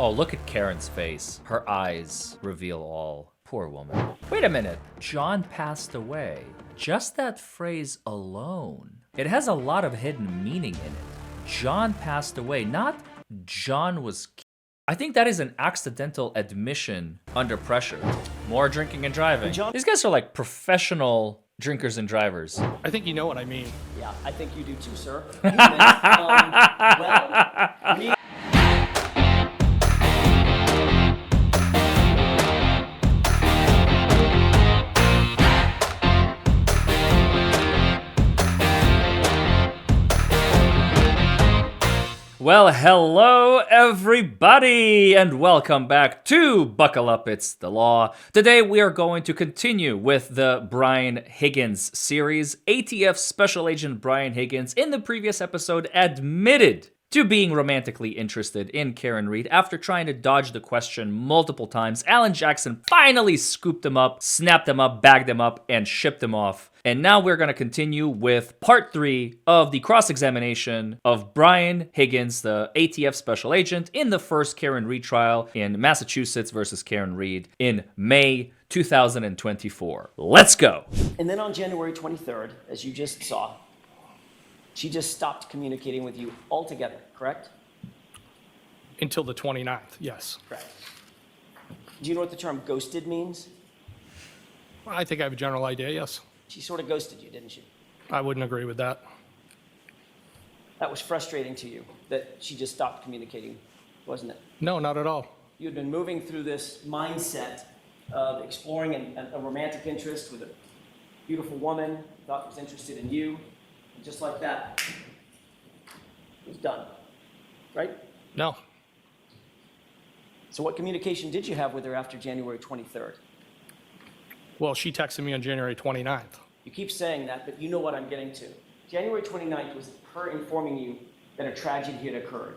Oh, look at Karen's face. Her eyes reveal all. Poor woman. Wait a minute. John passed away. Just that phrase alone. It has a lot of hidden meaning in it. John passed away, not John was killed. I think that is an accidental admission under pressure. More drinking and driving. These guys are like professional drinkers and drivers. I think you know what I mean. Yeah, I think you do too, sir. Well, Well, hello everybody, and welcome back to Buckle Up, It's the Law. Today we are going to continue with the Brian Higgins series. ATF Special Agent Brian Higgins, in the previous episode, admitted to being romantically interested in Karen Read after trying to dodge the question multiple times. Alan Jackson finally scooped him up, snapped him up, bagged him up, and shipped him off. And now we're going to continue with part 3 of the cross-examination of Brian Higgins, the ATF Special Agent, in the first Karen Read trial in Massachusetts versus Karen Read in May 2024. Let's go. and then on January 23rd, as you just saw, she just stopped communicating with you altogether, correct? Until the 29th, yes. Correct. Do you know what the term ghosted means? I think I have a general idea, yes. She sort of ghosted you, didn't she? I wouldn't agree with that. That was frustrating to you, that she just stopped communicating, wasn't it? No, not at all. You had been moving through this mindset of exploring a romantic interest with a beautiful woman who thought was interested in you, and just like that, it was done, right? No. So what communication did you have with her after January 23rd? Well, she texted me on January 29th. You keep saying that, but you know what I'm getting to. January 29th was her informing you that a tragedy had occurred.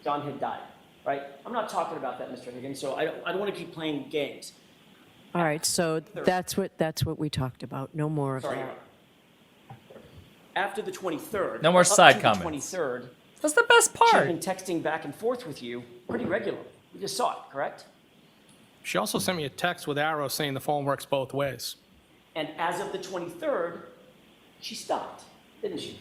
John had died, right? I'm not talking about that, Mr. Higgins, so I don't want to keep playing games. All right, so that's what we talked about. No more of Sorry. that. After the 23rd, No more up side to comments. The 23rd, That's the best she'd part. been texting back and forth with you pretty regularly. We just saw it, correct? She also sent me a text with arrows saying the phone works both ways. And as of the 23rd, she stopped, didn't she?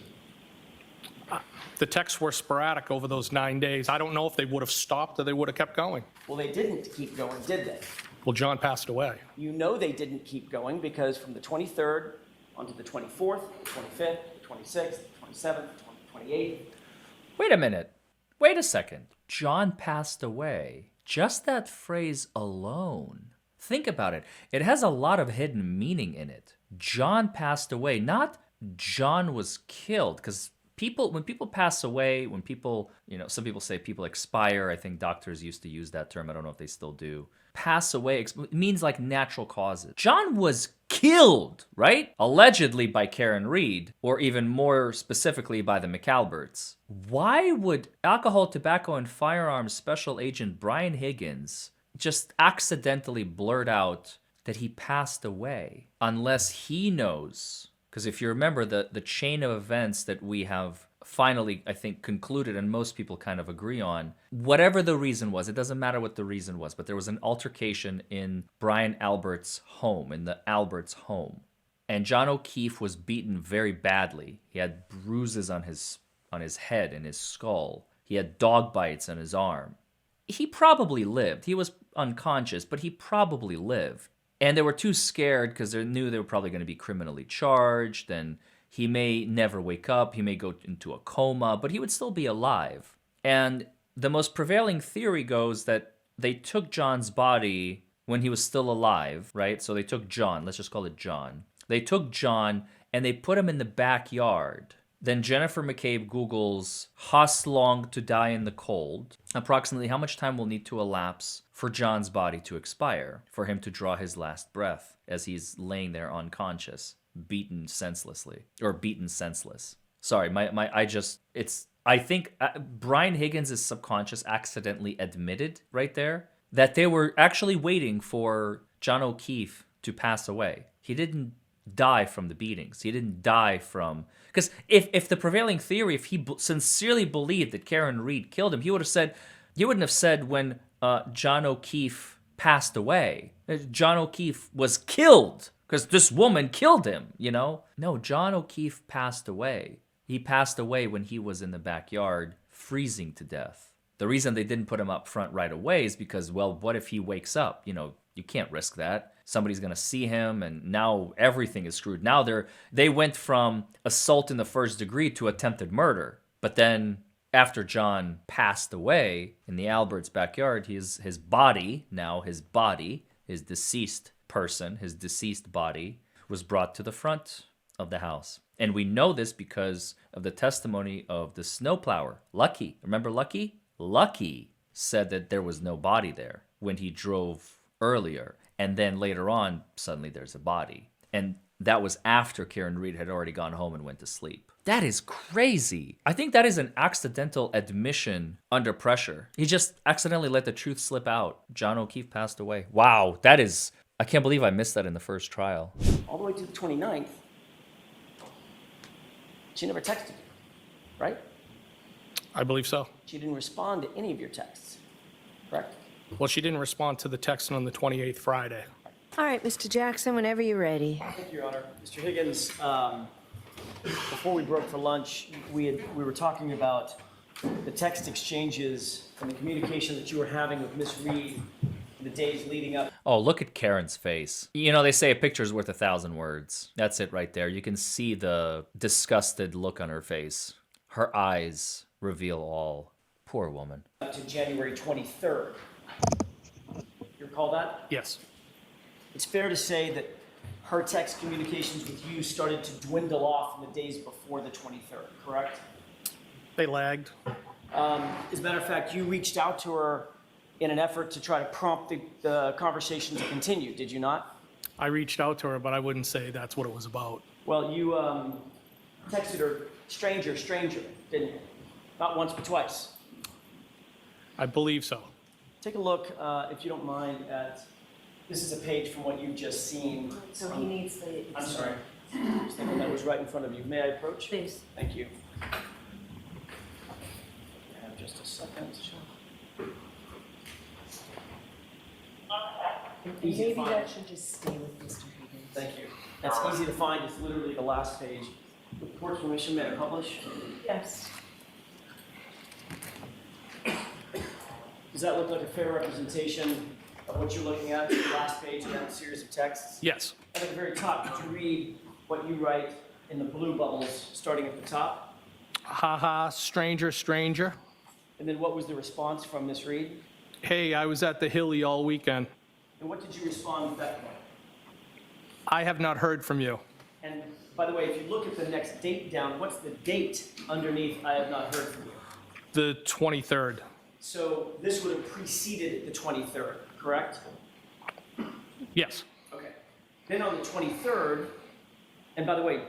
The texts were sporadic over those 9 days. I don't know if they would have stopped or they would have kept going. Well, they didn't keep going, did they? Well, John passed away. You know they didn't keep going because from the 23rd onto the 24th, the 25th, the 26th, the 27th, the 28th. Wait a minute. Wait a second. John passed away. Just that phrase alone. Think about it. It has a lot of hidden meaning in it. John passed away, not John was killed. Because when people pass away, when people, some people say people expire. I think doctors used to use that term. I don't know if they still do. Pass away it means like natural causes. John was killed, right? Allegedly by Karen Read, or even more specifically by the McCalberts. Why would alcohol, tobacco, and firearms special agent Brian Higgins just accidentally blurt out that he passed away unless he knows? Because if you remember the chain of events that we have finally, I think, concluded and most people kind of agree on, whatever the reason was, it doesn't matter what the reason was, but there was an altercation in Brian Albert's home, in the Alberts' home. And John O'Keefe was beaten very badly. He had bruises on his head and his skull. He had dog bites on his arm. He probably lived. He was unconscious, but he probably lived. And they were too scared because they knew they were probably going to be criminally charged, and he may never wake up, he may go into a coma, but he would still be alive. And the most prevailing theory goes that they took John's body when he was still alive, right? So they took John, let's just call it John. They took John and they put him in the backyard. Then Jennifer McCabe Googles "Hus long to die in the cold." Approximately how much time will need to elapse for John's body to expire, for him to draw his last breath as he's laying there unconscious, beaten senseless. Sorry, I think Brian Higgins' subconscious accidentally admitted right there that they were actually waiting for John O'Keefe to pass away. He didn't die from the beatings. He didn't die from... Because if the prevailing theory, if he sincerely believed that Karen Read killed him, he wouldn't have said when John O'Keefe passed away. John O'Keefe was killed because this woman killed him, you know? No, John O'Keefe passed away. He passed away when he was in the backyard freezing to death. The reason they didn't put him up front right away is because, well, what if he wakes up? You know, you can't risk that. Somebody's going to see him, and now everything is screwed. Now they went from assault in the first degree to attempted murder. But then after John passed away in the Albert's backyard, his body, his deceased person, his deceased body, was brought to the front of the house. And we know this because of the testimony of the snowplower, Lucky. Remember Lucky? Lucky said that there was no body there when he drove earlier. And then later on, suddenly there's a body. And that was after Karen Reed had already gone home and went to sleep. That is crazy. I think that is an accidental admission under pressure. He just accidentally let the truth slip out. John O'Keefe passed away. Wow, that is... I can't believe I missed that in the first trial. All the way to the 29th, she never texted you, right? I believe so. She didn't respond to any of your texts, correct? Well, she didn't respond to the text on the 28th Friday. All right, Mr. Jackson, whenever you're ready. Thank you, Your Honor. Mr. Higgins, before we broke for lunch, we were talking about the text exchanges and the communication that you were having with Miss Reed in the days leading up. Oh, look at Karen's face. You know, they say a picture's worth 1,000 words. That's it right there. You can see the disgusted look on her face. Her eyes reveal all. Poor woman. Up to January 23rd. You recall that? Yes. It's fair to say that her text communications with you started to dwindle off in the days before the 23rd, correct? They lagged. As a matter of fact, you reached out to her in an effort to try to prompt the conversation to continue, did you not? I reached out to her, but I wouldn't say that's what it was about. Well, you texted her, stranger, didn't you? Not once, but twice. I believe so. Take a look, if you don't mind, at, this is a page from what you've just seen. So he needs the. I'm sorry. I was thinking that was right in front of you. May I approach? Please. Thank you. I have just a second. Easy to Maybe find. that should just stay with Mr. Higgins. Thank you. That's easy to find. It's literally the last page. With court's permission, may I publish? Yes. Does that look like a fair representation of what you're looking at, the last page of that series of texts? Yes. And at the very top, could you read what you write in the blue bubbles, starting at the top? Ha ha, stranger. And then what was the response from Miss Reed? Hey, I was at the Hilly all weekend. And what did you respond at that point? I have not heard from you. And by the way, if you look at the next date down, what's the date underneath I have not heard from you? The 23rd. So this would have preceded the 23rd, correct? Yes. Okay. Then on the 23rd, and by the way,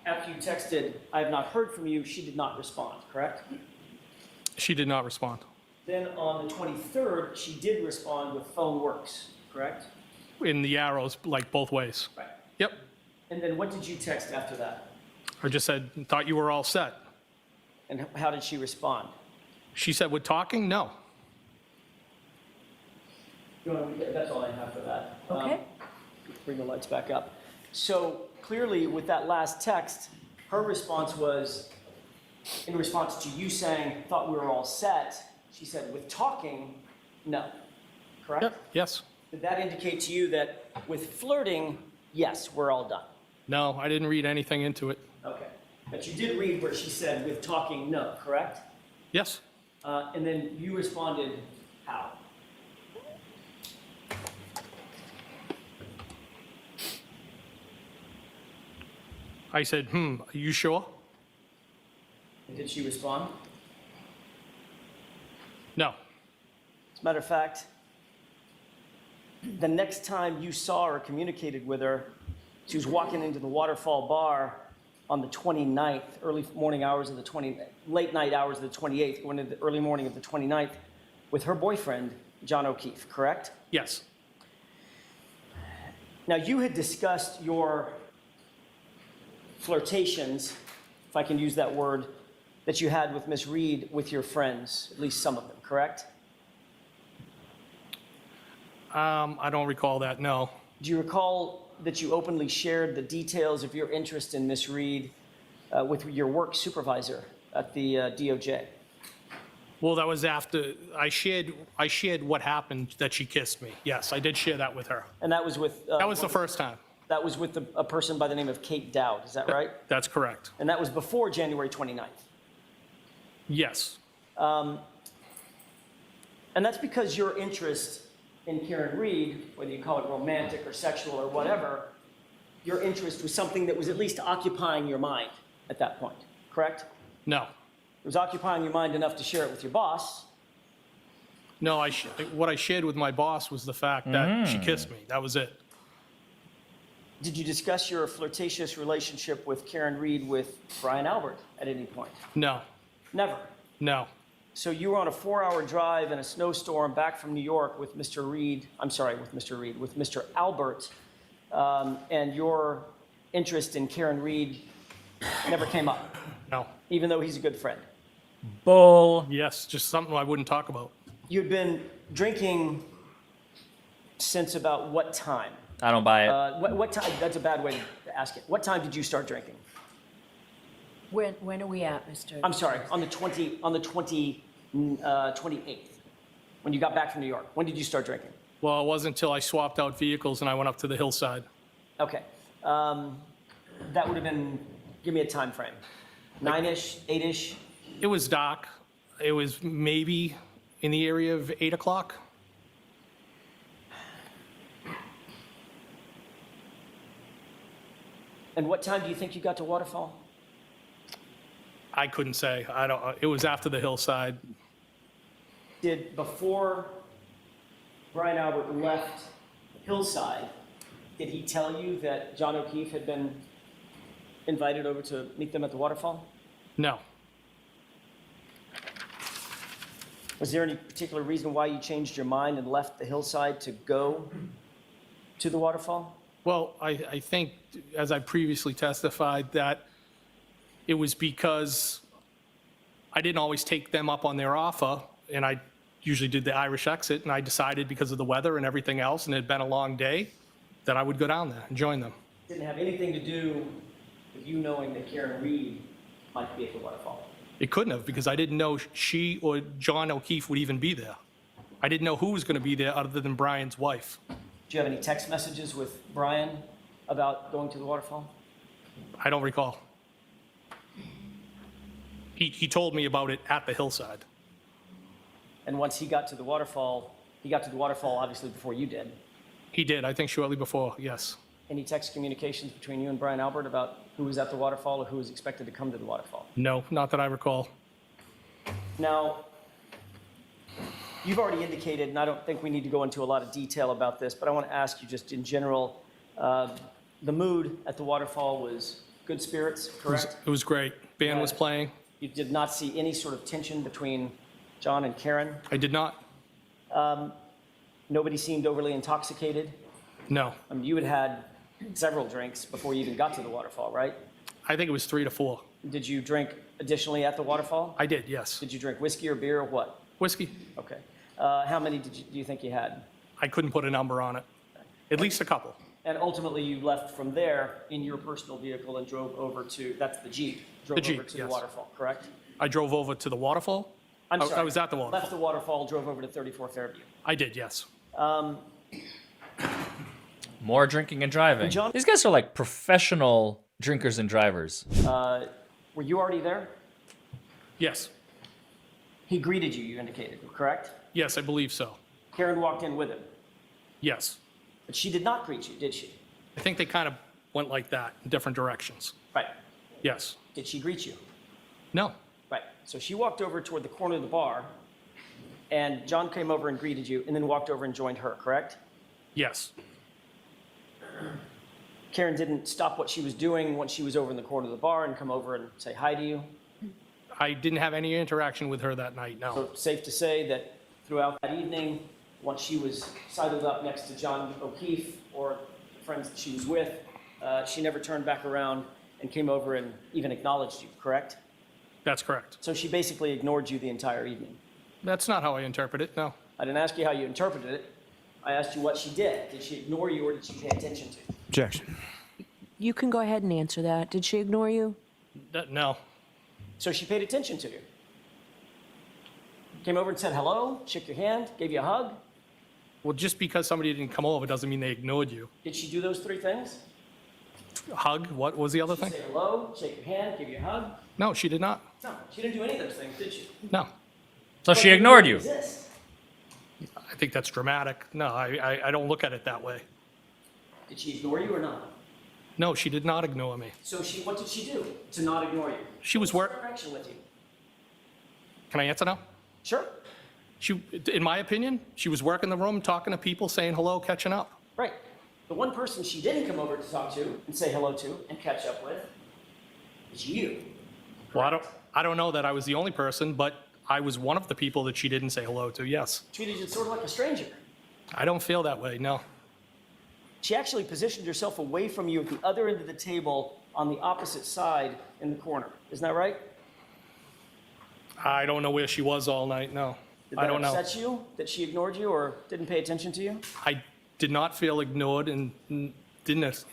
after you texted, I have not heard from you, she did not respond, correct? She did not respond. Then on the 23rd, she did respond with phone works, correct? In the arrows, like both ways. Right. Yep. And then what did you text after that? I just said, thought you were all set. And how did she respond? She said, we're talking? No. That's all I have for that. Okay. Bring the lights back up. So clearly, with that last text, her response was, in response to you saying, thought we were all set, she said, with talking, no. Correct? Yep. Yes. Did that indicate to you that with flirting, yes, we're all done? No, I didn't read anything into it. Okay. But you did read where she said, with talking, no, correct? Yes. And then you responded, how? I said, are you sure? And did she respond? No. As a matter of fact, the next time you saw or communicated with her, she was walking into the Waterfall Bar on the 29th, late night hours of the 28th, going into the early morning of the 29th, with her boyfriend, John O'Keefe, correct? Yes. Now, you had discussed your flirtations, if I can use that word, that you had with Miss Reed with your friends, at least some of them, correct? I don't recall that, no. Do you recall that you openly shared the details of your interest in Miss Reed with your work supervisor at the DOJ? Well, that was after, I shared what happened, that she kissed me. Yes, I did share that with her. And that was with That was the first time. that was with a person by the name of Kate Dowd, is that right? That's correct. And that was before January 29th. Yes. And that's because your interest in Karen Reed, whether you call it romantic or sexual or whatever, your interest was something that was at least occupying your mind at that point, correct? No. It was occupying your mind enough to share it with your boss. No, what I shared with my boss was the fact that she kissed me. That was it. Did you discuss your flirtatious relationship with Karen Reed with Brian Albert at any point? No, Never. no. So you were on a 4-hour drive in a snowstorm back from New York with Mr. Reed, with Mr. Albert, and your interest in Karen Reed never came up, No. even though he's a good friend. Bull. Yes, just something I wouldn't talk about. You'd been drinking since about what time? I don't buy it. What time? That's a bad way to ask it. What time did you start drinking? When are we at, Mr.? I'm sorry, on the 28th, when you got back from New York. When did you start drinking? Well, it wasn't until I swapped out vehicles and I went up to the hillside. Okay. That would have been, give me a time frame. 9-ish, 8-ish? It was dark. It was maybe in the area of 8 o'clock. And what time do you think you got to Waterfall? I couldn't say. I don't. It was after the hillside. Did, before Brian Albert left Hillside, did he tell you that John O'Keefe had been invited over to meet them at the Waterfall? No. Was there any particular reason why you changed your mind and left the Hillside to go to the Waterfall? Well, I think, as I previously testified, that it was because I didn't always take them up on their offer, and I usually did the Irish exit, and I decided because of the weather and everything else, and it had been a long day, that I would go down there and join them. Didn't have anything to do with you knowing that Karen Reed might be at the Waterfall. It couldn't have, because I didn't know she or John O'Keefe would even be there. I didn't know who was going to be there other than Brian's wife. Do you have any text messages with Brian about going to the Waterfall? I don't recall. He told me about it at the hillside. And once he got to the Waterfall obviously before you did. He did, I think shortly before, yes. Any text communications between you and Brian Albert about who was at the Waterfall or who was expected to come to the Waterfall? No, not that I recall. Now, you've already indicated, and I don't think we need to go into a lot of detail about this, but I want to ask you just in general, the mood at the Waterfall was good spirits, correct? It was great. Band was playing. You did not see any sort of tension between John and Karen? I did not. Nobody seemed overly intoxicated? No. I mean, you had had several drinks before you even got to the Waterfall, right? I think it was 3 to 4. Did you drink additionally at the Waterfall? I did, yes. Did you drink whiskey or beer or what? Whiskey. Okay. How many do you think you had? I couldn't put a number on it. At least a couple. And ultimately, you left from there in your personal vehicle and drove over to, that's the Jeep, drove The Jeep, over to yes. the Waterfall, correct? I drove over to the waterfall. I'm sorry. I was at the waterfall. Left the Waterfall, drove over to 34 Fairview. I did, yes. More drinking and driving. And John- These guys are like professional drinkers and drivers. Were you already there? Yes. He greeted you, you indicated, correct? Yes, I believe so. Karen walked in with him, Yes. but she did not greet you, did she? I think they kind of went like that in different directions. Right. Yes. Did she greet you? No. Right. So she walked over toward the corner of the bar, and John came over and greeted you, and then walked over and joined her, correct? Yes. Karen didn't stop what she was doing once she was over in the corner of the bar and come over and say hi to you. I didn't have any interaction with her that night, no. So safe to say that throughout that evening, once she was sidled up next to John O'Keefe or the friends that she was with, she never turned back around and came over and even acknowledged you, correct? That's correct. So she basically ignored you the entire evening. That's not how I interpret it, no. I didn't ask you how you interpreted it. I asked you what she did. Did she ignore you or did she pay attention to you? Objection. You can go ahead and answer that. Did she ignore you? No. So she paid attention to you. Came over and said hello, shook your hand, gave you a hug. Well, just because somebody didn't come over doesn't mean they ignored you. Did she do those three things? Hug? What was the other She thing? say hello, shake your hand, give you a hug? No, she did not. No, she didn't do any of those things, did she? No. So she ignored you. Exist. I think that's dramatic. No, I don't look at it that way. Did she ignore you or not? No, she did not ignore me. So what did she do to not ignore you? She was What's her interaction with you? Can I answer now? Sure. She, in my opinion, she was working the room, talking to people, saying hello, catching up. Right. The one person she didn't come over to talk to and say hello to and catch up with is you. Well, I don't know that I was the only person, but I was one of the people that she didn't say hello to, yes. Treated you sort of like a stranger. I don't feel that way, no. She actually positioned herself away from you at the other end of the table on the opposite side in the corner. Isn't that right? I don't know where she was all night, no. Did I that don't know. upset you that she ignored you or didn't pay attention to you? I did not feel ignored and didn't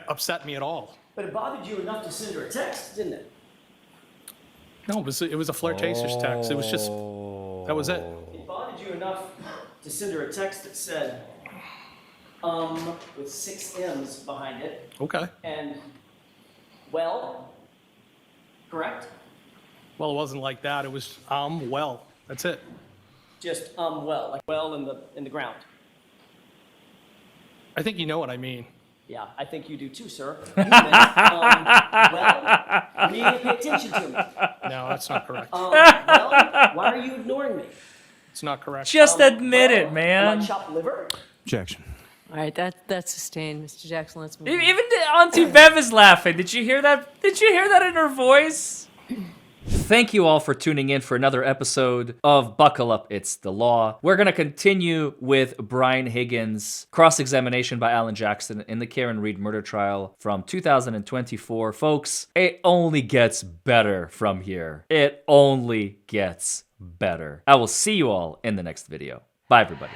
upset me at all. But it bothered you enough to send her a text, didn't it? No, it was a flirtatious text. It was just, that was it. It bothered you enough to send her a text that said, with 6 M's behind it, Okay. and, well, correct? Well, it wasn't like that. It was, well, that's it. Just, well, like well in the ground. I think you know what I mean. Yeah, I think you do too, sir. You meant, well, you need to pay attention to me. No, that's not correct. Well, why are you ignoring me? It's not correct. Just admit Well, it, man. Am I chopped liver? Objection. All right, that's sustained. Mr. Jackson, let's move on. Even Auntie Bev is laughing. Did you hear that? Did you hear that in her voice? Thank you all for tuning in for another episode of Buckle Up, It's the Law. We're going to continue with Brian Higgins' cross-examination by Alan Jackson in the Karen Reed murder trial from 2024. Folks, it only gets better from here. It only gets better. I will see you all in the next video. Bye, everybody.